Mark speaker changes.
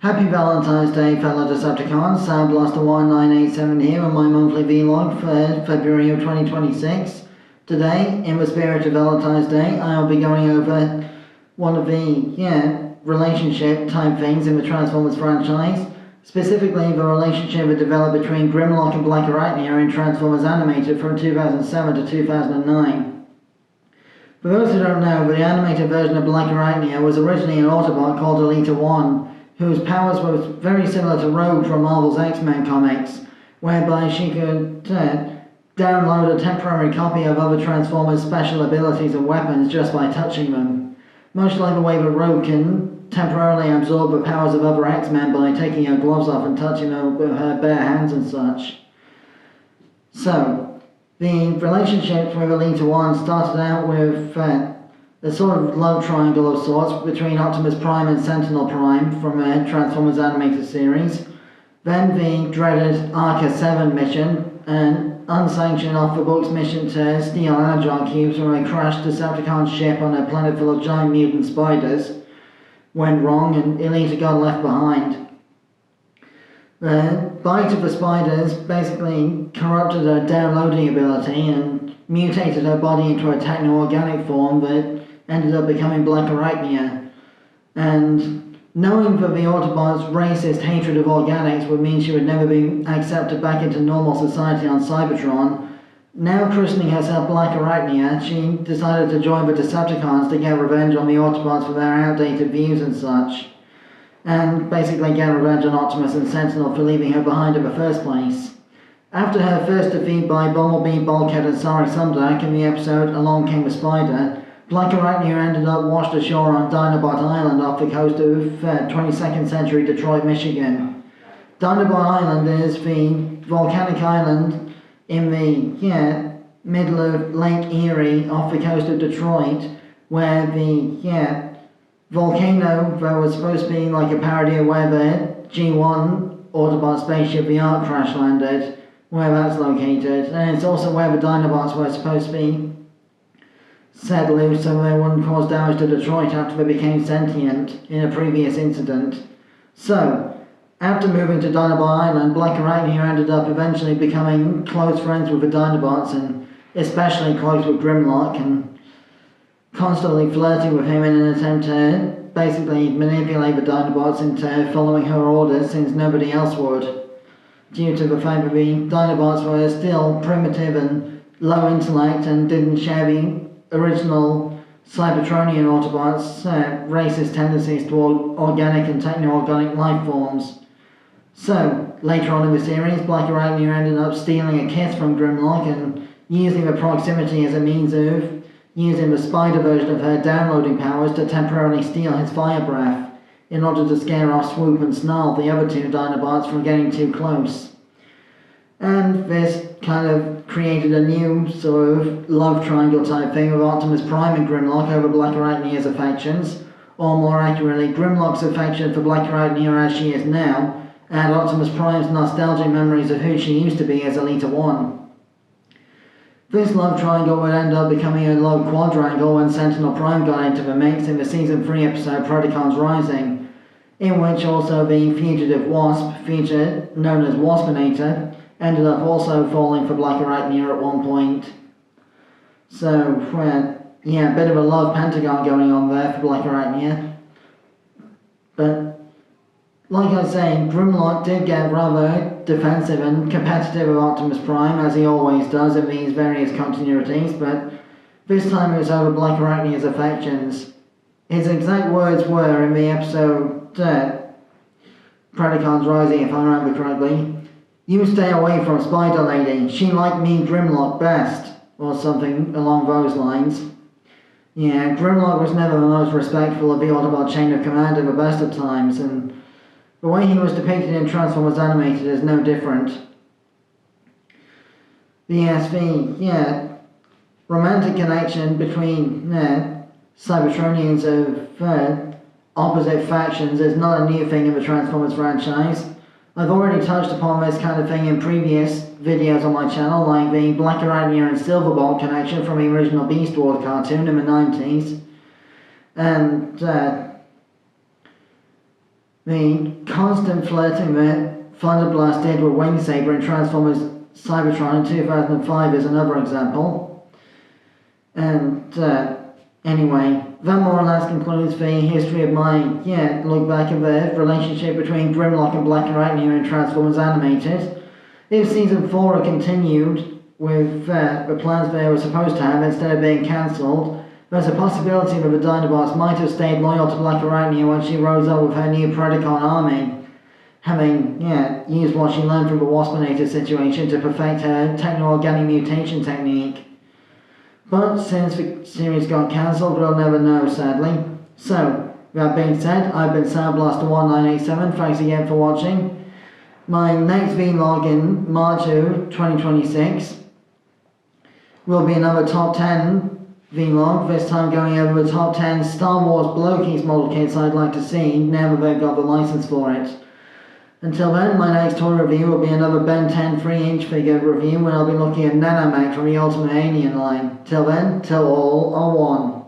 Speaker 1: Happy Valentine's Day, fellow Decepticons. SoundBlaster1987 here with my monthly vlog for February of 2026. Today, in the spirit of Valentine's Day, I'll be going over one of the, relationship type things in the Transformers franchise. Specifically, the relationship that developed between Grimlock and Blackarachnia in Transformers Animated from 2007 to 2009. For those who don't know, the animated version of Blackarachnia was originally an Autobot called Elita 1, whose powers were very similar to Rogue from Marvel's X-Men comics, whereby she could download a temporary copy of other Transformers' special abilities and weapons just by touching them. Much like the way that Rogue can temporarily absorb the powers of other X-Men by taking her gloves off and touching them with her bare hands and such. So, the relationship with Elita 1 started out with a sort of love triangle of sorts between Optimus Prime and Sentinel Prime from a Transformers animated series. Then the dreaded Arca 7 mission, an unsanctioned off-the-books mission to steal energon cubes from a crashed Decepticon ship on a planet full of giant mutant spiders, went wrong and Elita got left behind. The bite of the spiders basically corrupted her downloading ability and mutated her body into a techno-organic form that ended up becoming Blackarachnia. And knowing that the Autobots' racist hatred of organics would mean she would never be accepted back into normal society on Cybertron, now christening herself Blackarachnia, she decided to join the Decepticons to get revenge on the Autobots for their outdated views and such. And basically get revenge on Optimus and Sentinel for leaving her behind in the first place. After her first defeat by Bumblebee, Bulkhead and Sorry Sumdac in the episode Along Came the Spider, Blackarachnia ended up washed ashore on Dinobot Island off the coast of 22nd century Detroit, Michigan. Dinobot Island is the volcanic island in the middle of Lake Erie off the coast of Detroit, where the volcano that was supposed to be like a parody of where the G1 Autobot spaceship the Ark crash landed, where that's located, and it's also where the Dinobots were supposed to be set loose so they wouldn't cause damage to Detroit after they became sentient in a previous incident. So, after moving to Dinobot Island, Blackarachnia ended up eventually becoming close friends with the Dinobots and especially close with Grimlock and constantly flirting with him in an attempt to basically manipulate the Dinobots into following her orders since nobody else would, due to the fact that the Dinobots were still primitive and low intellect and didn't share the original Cybertronian Autobots' racist tendencies toward organic and techno-organic life forms. So, later on in the series, Blackarachnia ended up stealing a kiss from Grimlock and using the proximity as a means of using the spider version of her downloading powers to temporarily steal his fire breath, in order to scare off Swoop and Snarl, the other two Dinobots, from getting too close. And this kind of created a new sort of love triangle type thing with Optimus Prime and Grimlock over Blackarachnia's affections, or more accurately, Grimlock's affection for Blackarachnia as she is now, and Optimus Prime's nostalgic memories of who she used to be as Elita 1. This love triangle would end up becoming a love quadrangle when Sentinel Prime got into the mix in the Season 3 episode Predacons Rising, in which also the fugitive Wasp, featured known as Waspinator, ended up also falling for Blackarachnia at one point. So, a bit of a love pentagon going on there for Blackarachnia. But, like I was saying, Grimlock did get rather defensive and competitive with Optimus Prime, as he always does in these various continuities, but this time it was over Blackarachnia's affections. His exact words were in the episode Predacons Rising, if I remember correctly, "You stay away from Spider Lady, she liked me Grimlock best," or something along those lines. Yeah, Grimlock was never the most respectful of the Autobot chain of command at the best of times, and the way he was depicted in Transformers Animated is no different. The romantic connection between Cybertronians of opposite factions is not a new thing in the Transformers franchise. I've already touched upon this kind of thing in previous videos on my channel, like the Blackarachnia and Silverbolt connection from the original Beast Wars cartoon in the 90s. And The constant flirting that Thunderblast did with Wingsaber in Transformers Cybertron in 2005 is another example. And anyway, that more or less concludes the history of my look back at the relationship between Grimlock and Blackarachnia in Transformers Animated. If Season 4 had continued with the plans they were supposed to have instead of being cancelled, there's a possibility that the Dinobots might have stayed loyal to Blackarachnia when she rose up with her new Predacon army, having used what she learned from the Waspinator situation to perfect her techno-organic mutation technique. But since the series got cancelled, we'll never know, sadly. So, that being said, I've been SoundBlaster1987, thanks again for watching. My next vlog in March of 2026 will be another top 10 vlog, this time going over the top 10 Star Wars Blokies model kits I'd like to see now that they've got the license for it. Until then, my next toy review will be another Ben 10 3-inch figure review when I'll be looking at Nanomech from the Ultimate Alien line. Till then, till all are one.